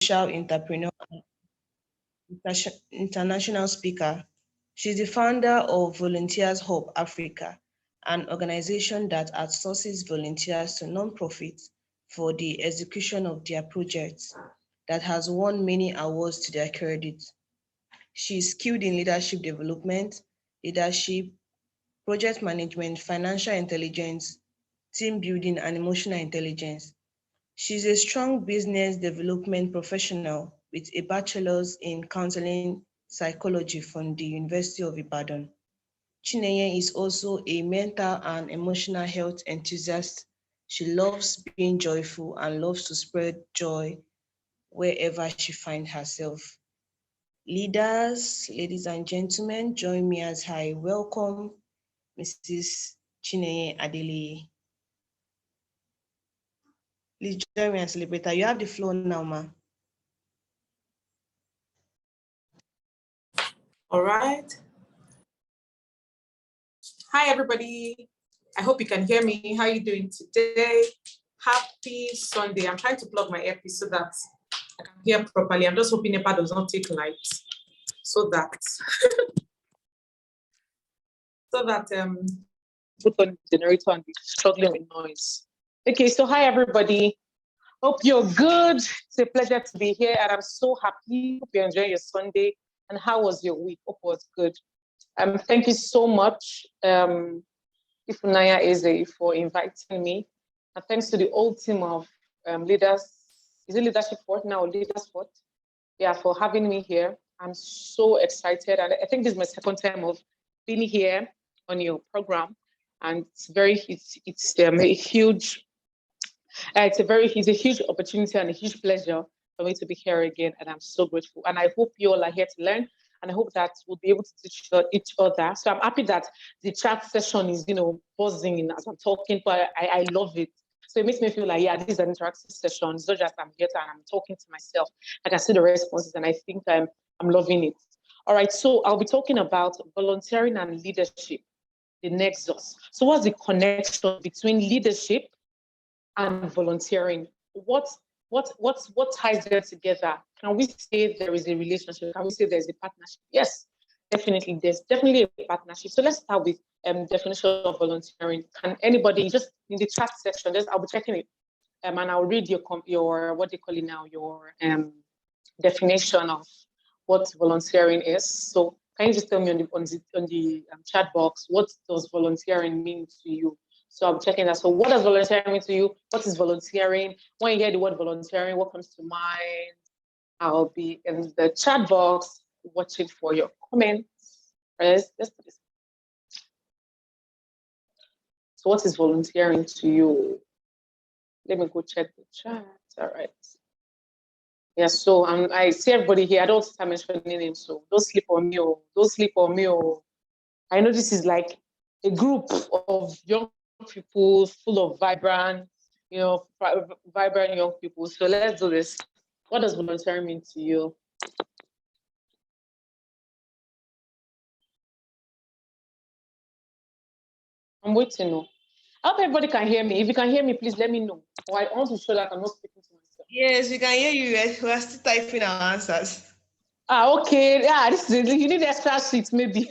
social entrepreneur, international speaker. She's the founder of Volunteers Hub Africa, an organization that outsources volunteers to nonprofits for the execution of their projects that has won many awards to their credit. She's skilled in leadership development, leadership, project management, financial intelligence, team building, and emotional intelligence. She's a strong business development professional with a bachelor's in counseling psychology from the University of Ibadan. Chinenye is also a mental and emotional health enthusiast. She loves being joyful and loves to spread joy wherever she finds herself. Leaders, ladies and gentlemen, join me as I welcome Mrs. Chinenye Adeleye. Please join me and celebrate her. You have the floor now, ma. All right. Hi, everybody. I hope you can hear me. How are you doing today? Happy Sunday. I'm trying to plug my earpiece so that I can hear properly. I'm just hoping NEPA does not take light so that put on the generator and be struggling with noise. Okay, so hi everybody. Hope you're good. It's a pleasure to be here, and I'm so happy. Hope you're enjoying your Sunday. And how was your week? Hope it was good. Thank you so much, Ifunanya Eze, for inviting me. And thanks to the whole team of leaders. Is it Leadership Fort now or Leaders Fort? Yeah, for having me here. I'm so excited. And I think this is my second time of being here on your program. And it's a huge opportunity and a huge pleasure for me to be here again. And I'm so grateful. And I hope you all are here to learn. And I hope that we'll be able to teach each other. So I'm happy that the chat session is, buzzing as I'm talking, but I love it. So it makes me feel like, yeah, this is an interactive session. It's not just I'm here and I'm talking to myself. I can see the responses and I think I'm loving it. All right, so I'll be talking about volunteering and leadership, the nexus. So what's the connection between leadership and volunteering? What ties them together? Can we say there is a relationship? Can we say there's a partnership? Yes, definitely. There's definitely a partnership. So let's start with definition of volunteering. Can anybody just in the chat section? I'll be checking it, and I'll read your what they call it now, your definition of what volunteering is. So can you just tell me on the chat box, what does volunteering mean to you? So I'm checking that. So what does volunteering mean to you? What is volunteering? When you hear the word volunteering, what comes to mind? I'll be in the chat box watching for your comments. Let's do this. So what is volunteering to you? Let me go check the chat. All right. Yeah, so I see everybody here. I don't start mentioning names, so don't sleep on me. Don't sleep on me. I know this is like a group of young people full of vibrant young people. So let's do this. What does volunteering mean to you? I'm waiting. I hope everybody can hear me. If you can hear me, please let me know. Or I want to show that I'm not speaking to myself. Yes, we can hear you. We are still typing our answers. Okay. Yeah, you need extra sheets, maybe.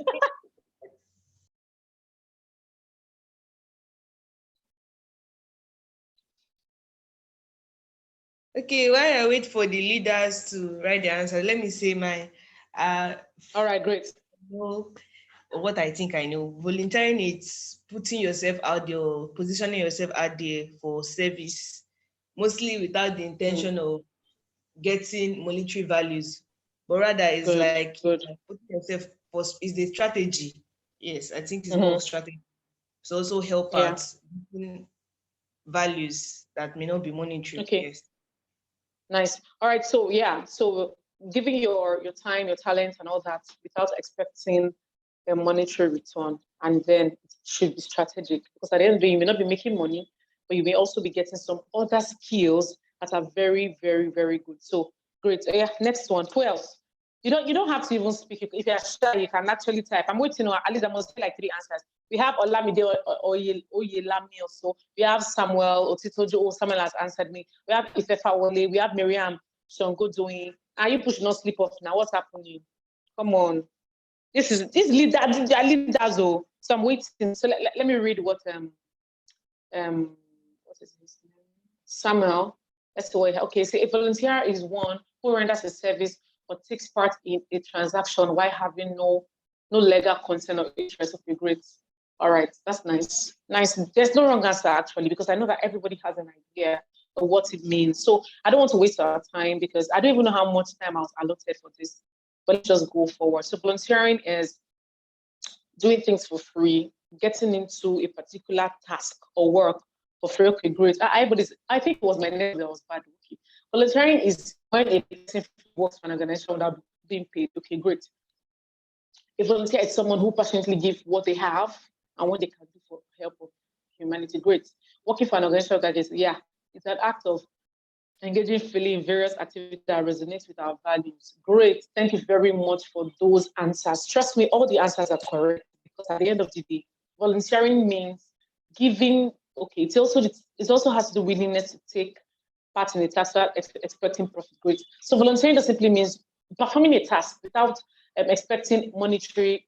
Okay, while I wait for the leaders to write the answer, let me say my. All right, great. What I think I know. Volunteering is putting yourself out there, positioning yourself out there for service, mostly without the intention of getting monetary values, but rather it's like putting yourself first. Is the strategy. Yes, I think it's more strategy. It's also help out values that may not be monetary. Okay. Yes. Nice. All right. So so giving your time, your talent, and all that without expecting a monetary return, and then it should be strategic, because at the end of the day, you may not be making money, but you may also be getting some other skills that are very, very, very good. So great. Yeah. Next one. Who else? You don't have to even speak. If you're shy, you can actually type. I'm waiting. At least I must say like 3 answers. We have Olamide Oyelami also. We have Samuel Otitojo. Samuel has answered me. We have Ifefa Wole. We have Miriam. some good doing. Are you pushing not sleep off now? What's happening? Come on. This leader, these are leaders, oh. So I'm waiting. So let me read what what is his name? Samuel. Let's see what, okay, so a volunteer is one who renders a service or takes part in a transaction while having no legal consent or interest. Of your great. All right, that's nice. Nice. There's no wrong answer actually, because I know that everybody has an idea of what it means. So I don't want to waste our time because I don't even know how much time I was allotted for this, but let's just go forward. So volunteering is doing things for free, getting into a particular task or work for free. Okay, great. I think it was my name that was bad. Okay. Volunteering is when a person works for an organization without being paid. Okay, great. A volunteer is someone who passionately gives what they have and what they can do for help of humanity. Great. Working for an organization that is, yeah, it's an act of engaging fully in various activities that resonate with our values. Great. Thank you very much for those answers. Trust me, all the answers are correct because at the end of the day, volunteering means giving. Okay, it also has to do with willingness to take part in a task without expecting profit. Great. So volunteering just simply means performing a task without expecting monetary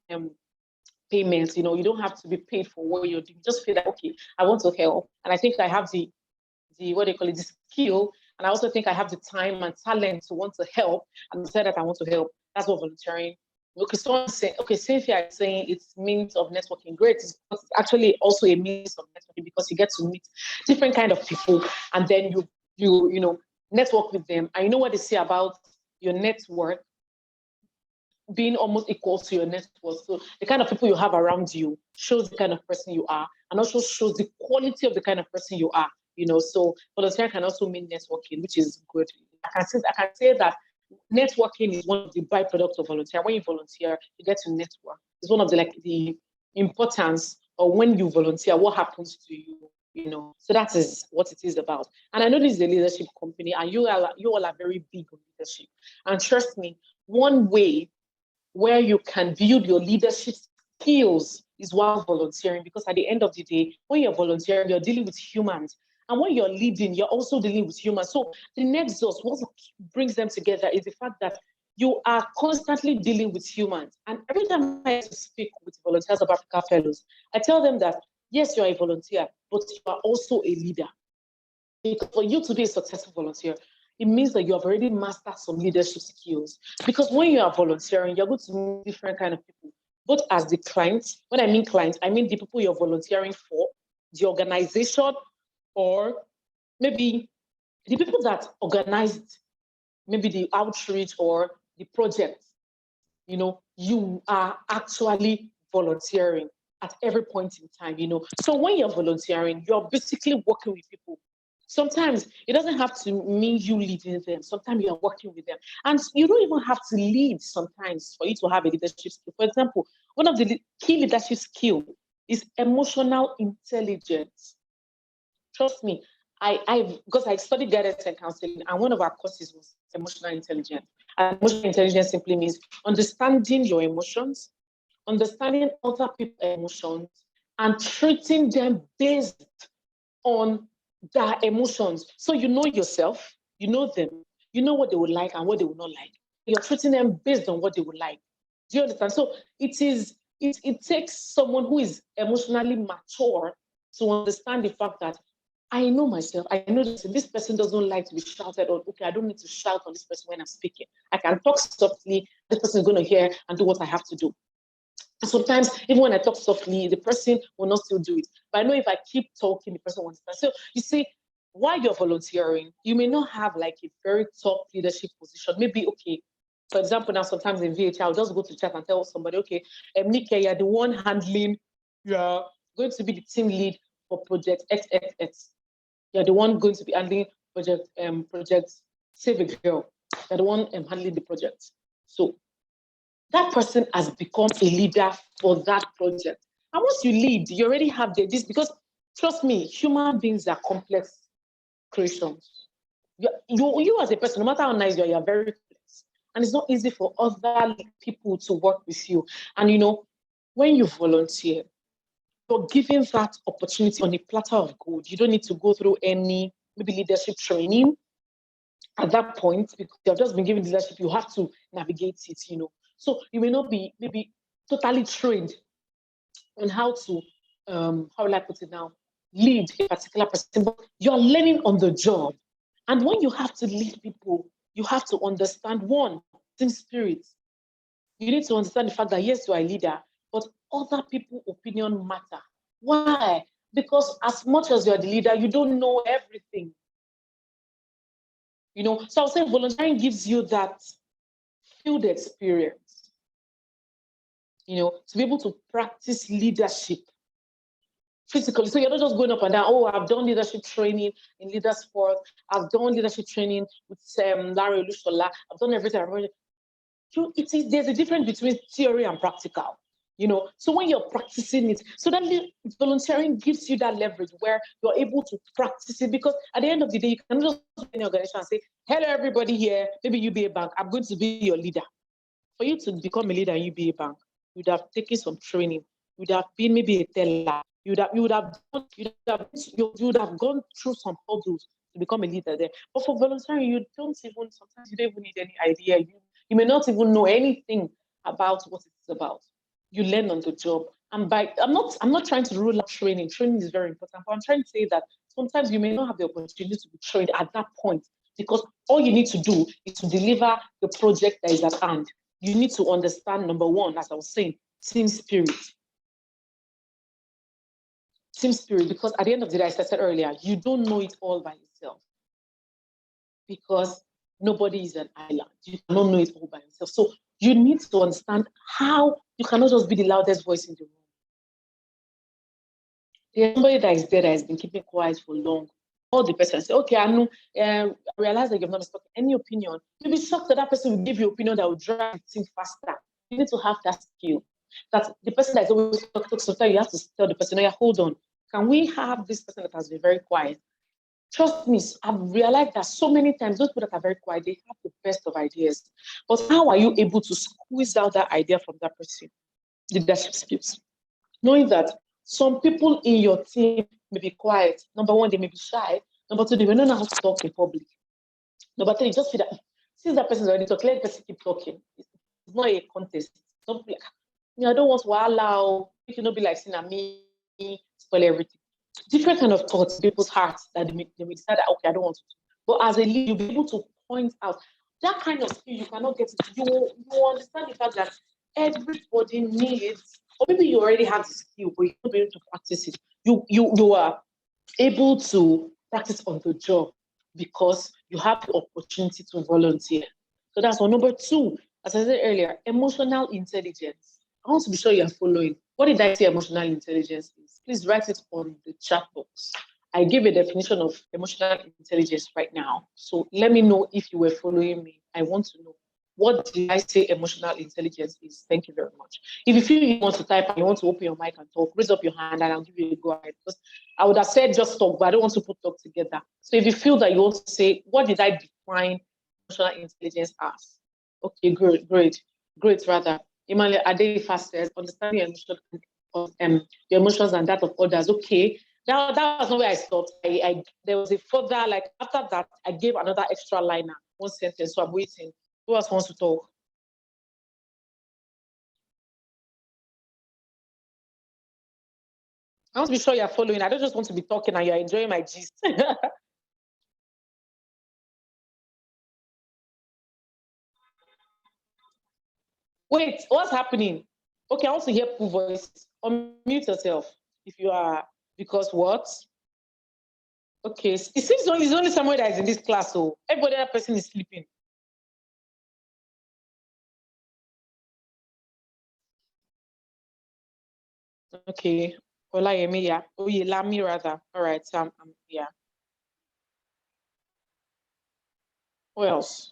payments. You know, you don't have to be paid for what you're doing. Just feel like, okay, I want to help, and I think I have the what they call it, the skill, and I also think I have the time and talent to want to help, and say that I want to help. That's what volunteering. Okay, someone saying, okay, Cynthia is saying it's means of networking. Great, it's actually also a means of networking because you get to meet different kind of people, and then you know network with them. I know what they say about your network being almost equal to your net worth. So the kind of people you have around you shows the kind of person you are, and also shows the quality of the kind of person you are. You know, so volunteering can also mean networking, which is good. I can say that networking is one of the byproducts of volunteer. When you volunteer, you get to network. It's one of the importance of when you volunteer, what happens to you. You know, so that is what it is about. And I know this is a leadership company, and you all are very big on leadership. And trust me, one way where you can build your leadership skills is while volunteering, because at the end of the day, when you're volunteering, you're dealing with humans. And when you're leading, you're also dealing with humans. So the NEXUS, what brings them together is the fact that you are constantly dealing with humans. And every time I speak with volunteers of Africa Fellows, I tell them that, yes, you're a volunteer, but you are also a leader. Because for you to be a successful volunteer, it means that you have already mastered some leadership skills. Because when you are volunteering, you're going to meet different kind of people, both as the clients. When I mean clients, I mean the people you're volunteering for, the organization, or maybe the people that organized maybe the outreach or the project. You know, you are actually volunteering at every point in time, you know. So when you're volunteering, you're basically working with people. Sometimes it doesn't have to mean you leading them. Sometimes you're working with them. And you don't even have to lead sometimes for you to have a leadership skill. For example, one of the key leadership skills is emotional intelligence. Trust me, because I studied guidance and counseling, and one of our courses was emotional intelligence. And emotional intelligence simply means understanding your emotions, understanding other people's emotions, and treating them based on their emotions. So you know yourself, you know them, you know what they would like and what they would not like. You're treating them based on what they would like. Do you understand? So it takes someone who is emotionally mature to understand the fact that I know myself. I know this person doesn't like to be shouted on. Okay, I don't need to shout on this person when I'm speaking. I can talk softly. This person is going to hear and do what I have to do. Sometimes, even when I talk softly, the person will not still do it. But I know if I keep talking, the person will understand. So you see, while you're volunteering, you may not have like a very top leadership position. Maybe, okay, for example, now sometimes in VH, I'll just go to chat and tell somebody, okay, Nike, you're the one handling, you're going to be the team lead for project XXX. You're the one going to be handling project Save a Girl. You're the one handling the project. So that person has become a leader for that project. And once you lead, you already have this, because trust me, human beings are complex creations. You as a person, no matter how nice you are very complex. And it's not easy for other people to work with you. And you know, when you volunteer, you're given that opportunity on a platter of gold. You don't need to go through any maybe leadership training. at that point, because you've just been given leadership, you have to navigate it, you know. So you may not be maybe totally trained on how to, how will I put it now, lead a particular person, but you're learning on the job. And when you have to lead people, you have to understand, one, team spirit. You need to understand the fact that yes, you are a leader, but other people's opinion matter. Why? Because as much as you're the leader, you don't know everything. You know, so I would say volunteering gives you that field experience, you know, to be able to practice leadership physically. So you're not just going up and down, oh, I've done leadership training in Leaders Force, I've done leadership training with Larry Olushola, I've done everything. There's a difference between theory and practical, you know. So when you're practicing it, so that volunteering gives you that leverage where you're able to practice it, because at the end of the day, you can just go in your organization and say, hello, everybody here, maybe UBA Bank, I'm going to be your leader. For you to become a leader in UBA Bank, you would have taken some training, you would have been maybe a teller, you would have gone through some hurdles to become a leader there. But for volunteering, sometimes you don't even need any idea. You may not even know anything about what it's about. You learn on the job. And I'm not trying to rule out training. Training is very important, but I'm trying to say that sometimes you may not have the opportunity to be trained at that point, because all you need to do is to deliver the project that is at hand. You need to understand, number one, as I was saying, team spirit. Team spirit, because at the end of the day, as I said earlier, you don't know it all by yourself, because nobody is an island. You cannot know it all by yourself. So you need to understand how you cannot just be the loudest voice in the room. There's somebody that is there that has been keeping quiet for long. All the person say, okay, I know, I realize that you've not spoken any opinion. You'll be shocked that that person will give you opinion that will drive the thing faster. You need to have that skill. That the person that is always talking, sometimes you have to tell the person, no, yeah, hold on. Can we have this person that has been very quiet? Trust me, I've realized that so many times those people that are very quiet, they have the best of ideas. But how are you able to squeeze out that idea from that person? Leadership skills. Knowing that some people in your team may be quiet. Number one, they may be shy. Number two, they may not know how to talk in public. Number three, just feel that since that person is already talking, let the person keep talking. It's not a contest. Don't be like, I don't want to allow, you cannot be like, saying, me, spoil everything. Different kind of thoughts in people's hearts that they may decide that, okay, I don't want to. But as a leader, you'll be able to point out that kind of skill you cannot get it. You understand the fact that everybody needs, or maybe you already have the skill, but you're not able to practice it. You are able to practice on the job because you have the opportunity to volunteer. So that's one. Number two, as I said earlier, emotional intelligence. I want to be sure you're following. What did I say emotional intelligence is? Please write it on the chat box. I gave a definition of emotional intelligence right now. So let me know if you were following me. I want to know. What did I say emotional intelligence is? Thank you very much. If you feel you want to type and you want to open your mic and talk, raise up your hand and I'll give you a go ahead. Because I would have said just talk, but I don't want to put talk together. So if you feel that you want to say, what did I define emotional intelligence as? Okay, great rather. Emmanuel Adeleye says, understanding your emotions and that of others. Okay, that was not where I stopped. There was a further, like after that, I gave another extra liner, one sentence. So I'm waiting. Who else wants to talk? I want to be sure you're following. I don't just want to be talking and you're enjoying my gist. Wait, what's happening? Okay, I want to hear full voice. Unmute yourself if you are, because what? Okay, it seems there's only someone that is in this class, so everybody that person is sleeping. Okay, Olayemi, yeah. Oyelami rather. All right, yeah. Who else?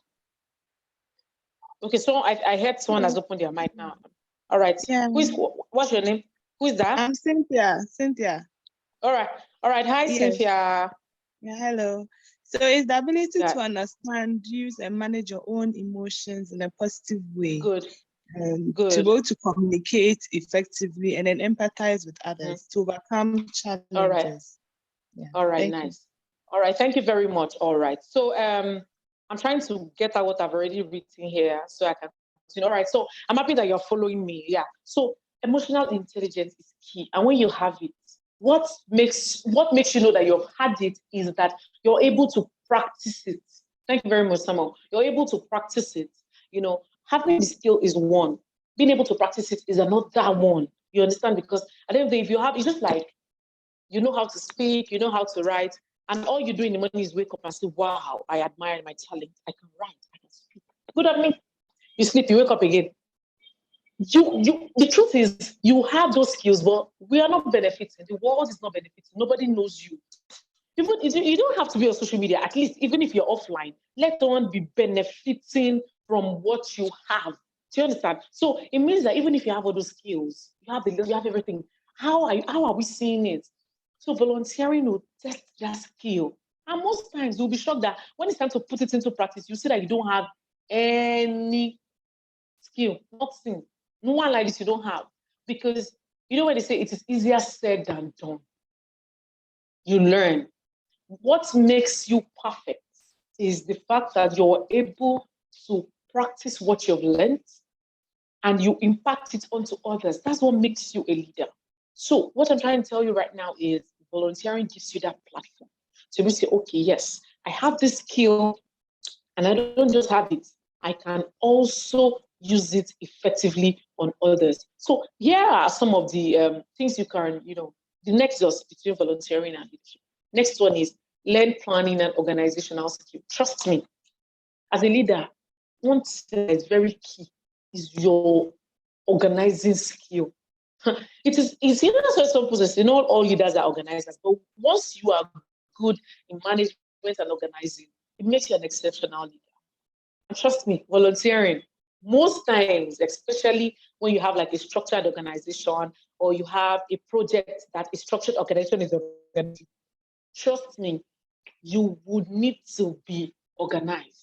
Okay, so I heard someone has opened their mic now. All right. Yeah. What's your name? Who is that? I'm Cynthia. All right. Hi, yes. Cynthia. Yeah, hello. So it's the ability to understand, use, and manage your own emotions in a positive way. Good. To be able to communicate effectively and then empathize with others to overcome challenges. All right. Yeah. All right, nice. All right, thank you very much. All right. So I'm trying to get out what I've already written here so I can continue. All right, so I'm happy that you're following me. Yeah. So emotional intelligence is key. And when you have it, what makes you know that you've had it is that you're able to practice it. Thank you very much, Samuel. You're able to practice it. You know, having the skill is one. Being able to practice it is another one. You understand? Because at the end of the day, if you have, it's just like you know how to speak, you know how to write, and all you do in the morning is wake up and say, wow, I admire my talent. I can write, I can speak. Good at me. You sleep, you wake up again. The truth is you have those skills, but we are not benefiting. The world is not benefiting. Nobody knows you. Even you don't have to be on social media, at least even if you're offline, let someone be benefiting from what you have. Do you understand? So it means that even if you have all those skills, you have everything. How are we seeing it? So volunteering will test that skill. And most times you'll be shocked that when it's time to put it into practice, you see that you don't have any skill, nothing. No one like this you don't have. Because you know when they say it is easier said than done. You learn. What makes you perfect is the fact that you're able to practice what you've learned and you impact it onto others. That's what makes you a leader. So what I'm trying to tell you right now is volunteering gives you that platform. So we say, okay, yes, I have this skill and I don't just have it. I can also use it effectively on others. So here are some of the things you can, the nexus between volunteering and leadership. Next one is learn planning and organizational skill. Trust me, as a leader, one thing that is very key is your organizing skill. It's that's why some people say not all leaders are organizers, but once you are good in management and organizing, it makes you an exceptional leader. And trust me, volunteering, most times, especially when you have like a structured organization or you have a project that a structured organization is organizing, trust me, you would need to be organized.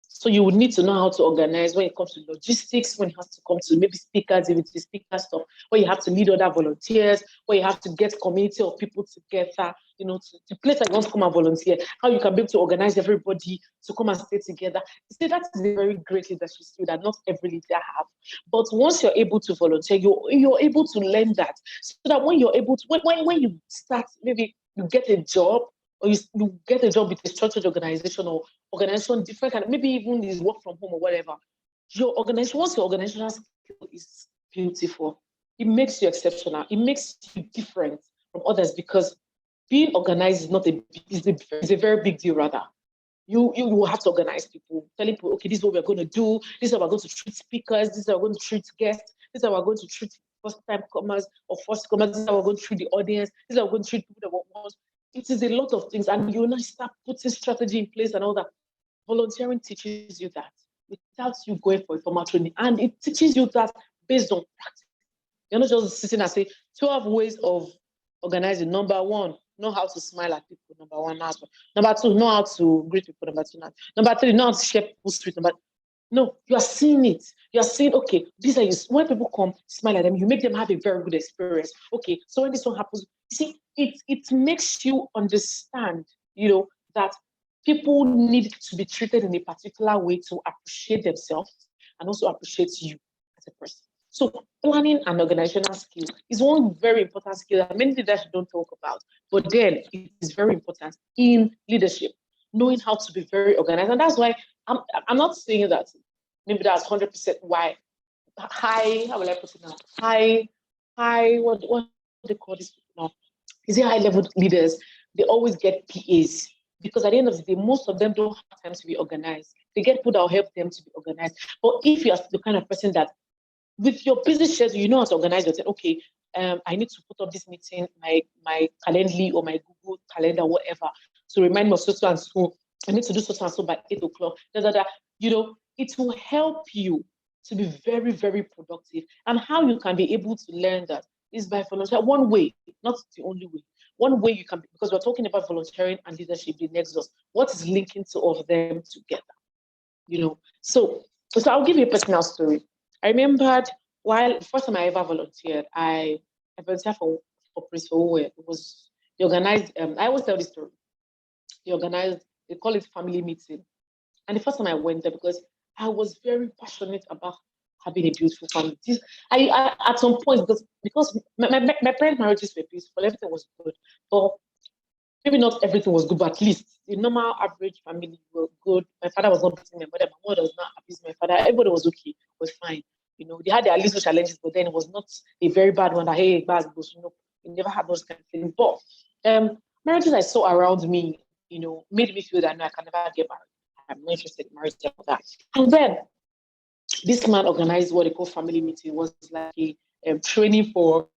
So you would need to know how to organize when it comes to logistics, when it has to come to maybe speakers, if it's speaker stuff, where you have to lead other volunteers, where you have to get community of people together, to place that you want to come and volunteer, how you can be able to organize everybody to come and stay together. You see, that's a very great leadership skill that not every leader have. But once you're able to volunteer, you're able to learn that. So that when you're able to, when you start, maybe you get a job, or you get a job with a structured organization or organization different kind, maybe even is work from home or whatever. Your organization, once your organizational skill is beautiful, it makes you exceptional. It makes you different from others because being organized is not is a very big deal rather. You will have to organize people, telling people, okay, this is what we're going to do. This is how we're going to treat speakers. This is how we're going to treat guests. This is how we're going to treat first-time comers or first comers. This is how we're going to treat the audience. This is how we're going to treat people that want. It is a lot of things, and you now start putting strategy in place and all that. Volunteering teaches you that without you going for a formal training, and it teaches you that based on practice. You're not just sitting and say 12 ways of organizing. Number one, know how to smile at people. Number one, number two, know how to greet people. Number three, know how to share people's street. No, you are seeing it. You are saying, okay, these are when people come, smile at them, you make them have a very good experience. Okay, so when this one happens, you see, it makes you understand, that people need to be treated in a particular way to appreciate themselves and also appreciate you as a person. So planning and organizational skills is one very important skill that many leaders don't talk about, but then it is very important in leadership, knowing how to be very organized. And that's why I'm not saying that maybe that's 100% why how will I put it now? What do they call this now? Is it high level leaders? They always get PAs because at the end of the day, most of them don't have time to be organized. They get people that will help them to be organized. But if you're the kind of person that with your busy schedule, you know how to organize yourself. Okay, I need to put up this meeting, my Calendly or my Google Calendar, whatever, to remind me of so and so. I need to do so and so by 8 o'clock. It will help you to be very, very productive. And how you can be able to learn that is by volunteering. One way, not the only way. One way you can, because we're talking about volunteering and leadership, the nexus. What is linking to all of them together? So I'll give you a personal story. I remembered while the first time I ever volunteered, I volunteered for Prince Owe. It was they organized. I always tell this story. They organized. They call it family meeting. And the first time I went there, because I was very passionate about having a beautiful family. I at some point, because my parents' marriages were beautiful, everything was good, but maybe not everything was good, but at least the normal average family were good. My father was not beating my mother was not abusing my father. Everybody was okay, was fine. You know, they had their little challenges, but then it was not a very bad one that, hey, bad goes, you know, we never had those kind of things. But marriages I saw around me, you know, made me feel that no, I can never get married. I'm not interested in marriage like that. And then this man organized what they call family meeting. It was like a training for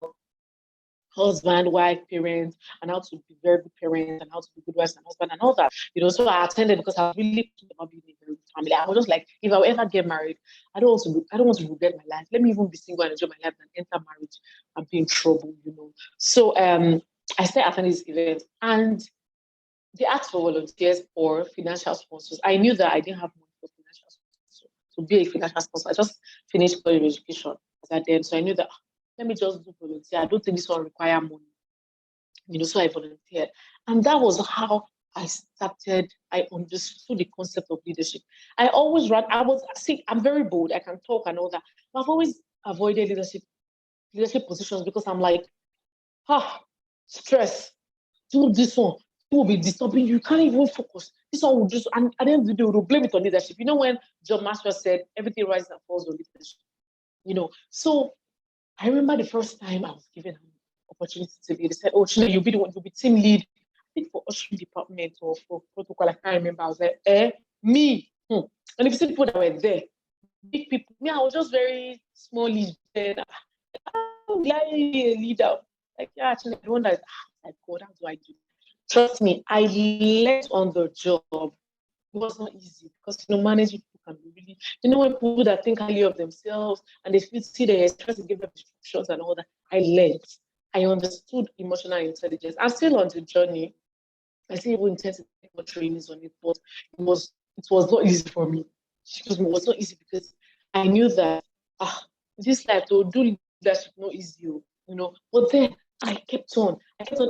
husband, wife, parents, and how to be very good parents, and how to be good wives and husband, and all that. You know, so I attended because I was really thinking about being a very good family. I was just like, if I will ever get married, I don't want to regret my life. Let me even be single and enjoy my life than enter marriage and be in trouble, you know. So I started attending this event, and they asked for volunteers or financial sponsors. I knew that I didn't have money for financial sponsors to be a financial sponsor. I just finished college education as I did, so I knew that let me just do volunteer. I don't think this one require money, you know. So I volunteered, and that was how I understood the concept of leadership. I always ran. I'm very bold. I can talk and all that, but I've always avoided leadership positions because I'm like, stress. Do this one. It will be disturbing you. You can't even focus. This one will just, and at the end of the day, we'll blame it on leadership. You know, when John Maxwell said everything rises and falls on leadership, you know. So I remember the first time I was given an opportunity to lead. They said, "Oh, Chinenye, you'll be team lead. I think for ushering department or for protocol." I can't remember. I was like, me. And if you see people that were there, big people. Me, I was just very small lead. How will I be a leader? Like, yeah, actually, I wonder, like, God, how do I do? Trust me, I learned on the job. It was not easy because, you know, managing people can be really, you know, when people that think highly of themselves and they see their stress and give them instructions and all that. I learned. I understood emotional intelligence. I'm still on the journey. I still even intend to take more trainings on it, but it was not easy for me. Excuse me, it was not easy because I knew that this life to do leadership not easy, you know. But then I kept on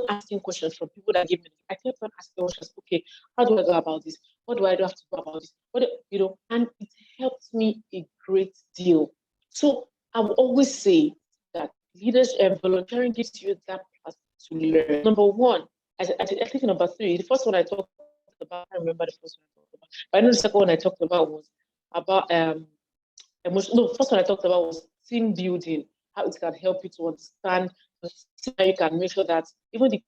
asking questions from people that gave me. I kept on asking questions. Okay, how do I go about this? What do I have to do about this? You know, and it helped me a great deal. So I will always say that leadership and volunteering gives you that path to learn. Number one, I think number three. The first one I talked about, I remember the first one I talked about. But I know the second one I talked about was about emotion. No, the first one I talked about was team building, how it can help you to understand, how you can make sure that even the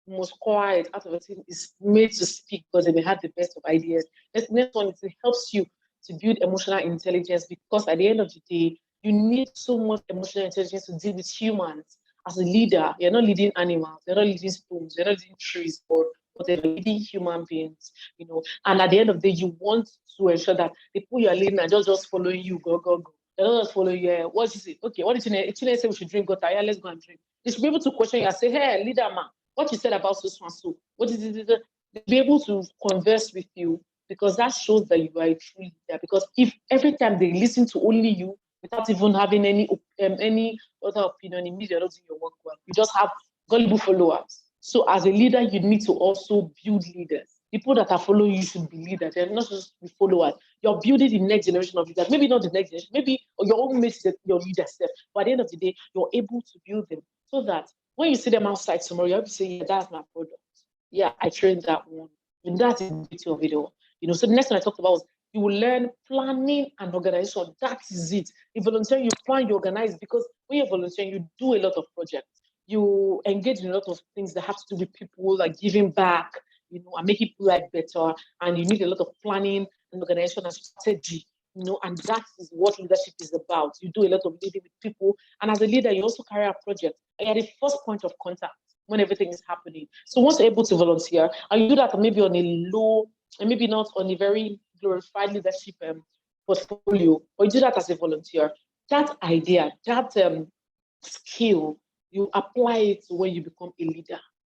most quiet out of a team is made to speak because they may have the best of ideas. The next one is it helps you to build emotional intelligence because at the end of the day, you need so much emotional intelligence to deal with humans. As a leader, you're not leading animals, you're not leading spoons, you're not leading trees, or whatever, leading human beings, you know. And at the end of the day, you want to ensure that the people you're leading are just following you, go, go, go. They're not just following you. What is it? Okay, what did Chinenye say we should drink water? Yeah, let's go and drink. They should be able to question you and say, hey, leader man, what you said about so and so, what is it? They'll be able to converse with you because that shows that you are a true leader. Because if every time they listen to only you without even having any other opinion, it means you're not doing your work well. You just have gullible followers. So as a leader, you need to also build leaders. People that are following you should be leaders. They're not just be followers. You're building the next generation of leaders. Maybe not the next generation. Maybe your own mates, your leaders. But at the end of the day, you're able to build them so that when you see them outside tomorrow, you have to say, yeah, that's my product. Yeah, I trained that one. And that's the beauty of it all. You know, so the next one I talked about was you will learn planning and organization. That is it. In volunteering, you plan, you organize, because when you're volunteering, you do a lot of projects. You engage in a lot of things that have to do with people, like giving back, you know, and making people life better. And you need a lot of planning and organization and strategy, you know, and that is what leadership is about. You do a lot of leading with people. And as a leader, you also carry out projects. And you're the first point of contact when everything is happening. So once you're able to volunteer, and you do that maybe on a low, and maybe not on a very glorified leadership portfolio, or you do that as a volunteer, that idea, that skill, you apply it when you become a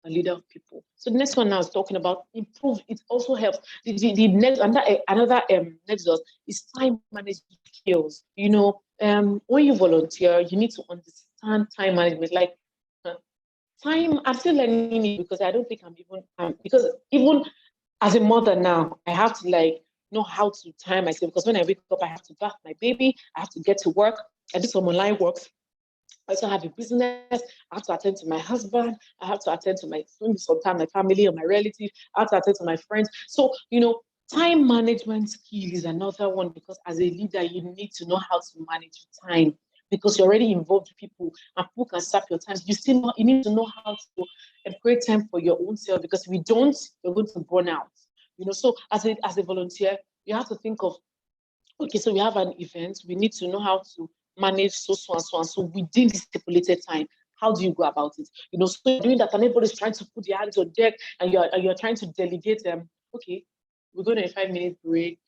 leader of people. So the next one now is talking about improve. It also helps. The next another NEXUS is time management skills. You know, when you volunteer, you need to understand time management. Like time, I'm still learning it because I don't think I'm even because even as a mother now, I have to like know how to time myself, because when I wake up, I have to bath my baby, I have to get to work, I do some online work. I also have a business. I have to attend to my husband. I have to attend to sometimes my family or my relatives. I have to attend to my friends. So, time management skill is another one, because as a leader, you need to know how to manage time, because you're already involved with people and people can sap your time. You need to know how to create time for your own self, because if you don't, you're going to burn out. So as a volunteer, you have to think of, okay, so we have an event, we need to know how to manage so and so and so within the stipulated time. How do you go about it? So you're doing that, and everybody's trying to put their hands on deck, and you're trying to delegate them. Okay, we're going to a 5-minute break.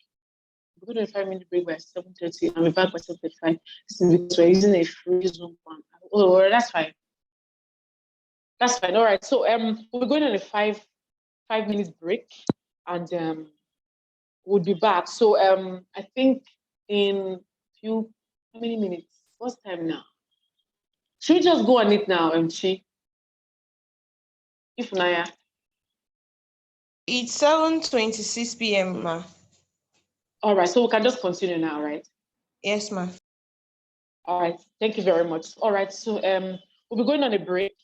We're going to a 5-minute break by 7:30, and we're back by 7:35. This is because we're using a free Zoom one. Oh, that's fine. That's fine. All right. So we're going on a 5-minute break, and we'll be back. So I think in how many minutes? What's time now? Should we just go on it now, Chi? If Naya. It's 7:26 p.m., ma. All right, so we can just continue now, right? Yes, ma. All right, thank you very much. All right, so we'll be going on a break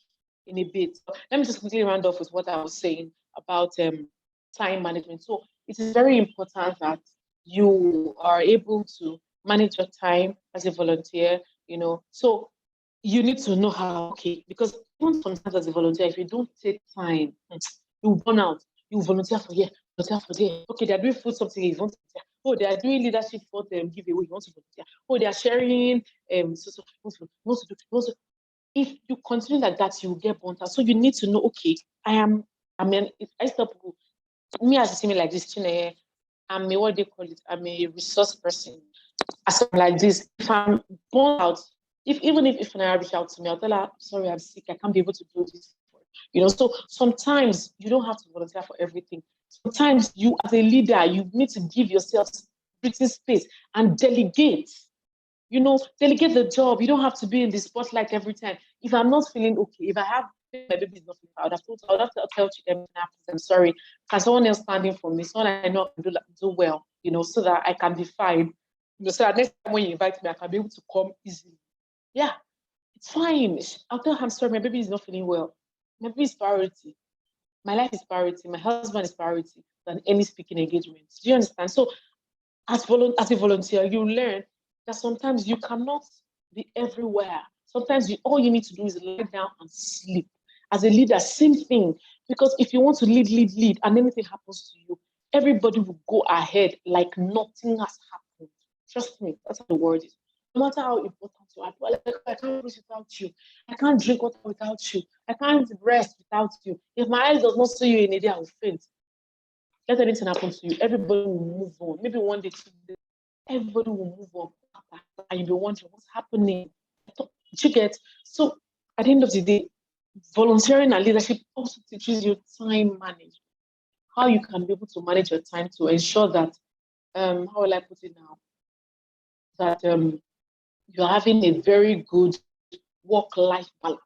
in a bit. Let me just quickly round off with what I was saying about time management. So it is very important that you are able to manage your time as a volunteer, So you need to know how, okay, because even sometimes as a volunteer, if you don't take time, you burn out. You volunteer for here, volunteer for there. Okay, they're doing food something, you want to volunteer. Oh, they are doing leadership for them giveaway, you want to volunteer. Oh, they are sharing so you want to do. If you continue like that, you will get burnt out. So you need to know, okay, if I stop people, me as a senior like this, Chinenye, I'm a, what they call it, I'm a resource person. As I'm like this, if I'm burnt out, even if Naya reach out to me, I'll tell her, sorry, I'm sick, I can't be able to do this. So sometimes you don't have to volunteer for everything. Sometimes you, as a leader, you need to give yourself breathing space and delegate. Delegate the job. You don't have to be in the spotlight every time. If I'm not feeling okay, if my baby is not feeling, I would have to tell them, I'm sorry. Can someone else standing for me? Someone I know can do well, so that I can be fine. So that next time when you invite me, I can be able to come easily. Yeah, it's fine. I'll tell her, I'm sorry, my baby is not feeling well. My baby is priority. My life is priority. My husband is priority than any speaking engagement. Do you understand? So as a volunteer, you learn that sometimes you cannot be everywhere. Sometimes all you need to do is lie down and sleep. As a leader, same thing. Because if you want to lead, and anything happens to you, everybody will go ahead like nothing has happened. Trust me, that's how the word is. No matter how important you are, like, I can't breathe without you. I can't drink water without you. I can't rest without you. If my eyes does not see you in a day, I will faint. Let anything happen to you, everybody will move on. Maybe one day, 2 days, everybody will move on. And you'll be wondering what's happening. You get? So at the end of the day, volunteering and leadership also teaches you time management. How you can be able to manage your time to ensure that, how will I put it now? That you're having a very good work-life balance.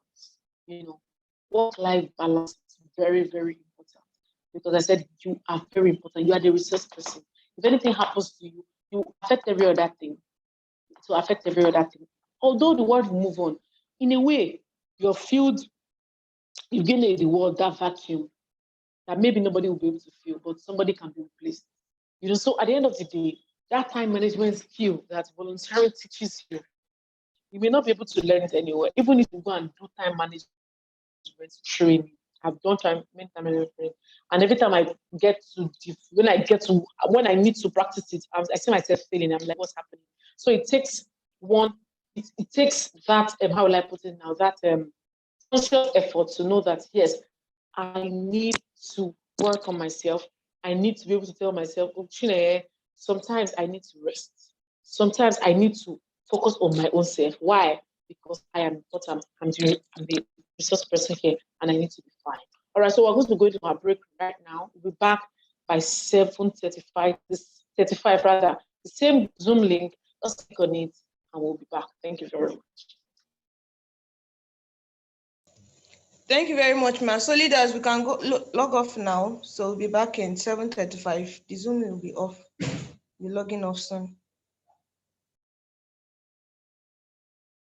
Work-life balance is very, very important. Because I said you are very important. You are the resource person. If anything happens to you, you affect every other thing. To affect every other thing. Although the world will move on, in a way, your field, you gain the world, that vacuum that maybe nobody will be able to fill, but somebody can be replaced. So at the end of the day, that time management skill that volunteering teaches you, you may not be able to learn it anywhere. Even if you go and do time management training, I've done time management training, and every time I get to when I need to practice it, I see myself failing. I'm like, what's happening? So it takes it takes that how will I put it now? That conscious effort to know that yes, I need to work on myself. I need to be able to tell myself, oh, Chinenye, sometimes I need to rest. Sometimes I need to focus on my own self. Why? Because I am important. I'm the resource person here, and I need to be fine. All right, so we're going to go into our break right now. We'll be back by 7:35. 35 rather. The same Zoom link. Just click on it, and we'll be back. Thank you very much. Thank you very much, ma. So leaders, we can go log off now. So we'll be back in 7:35. The Zoom will be off. Be logging off soon.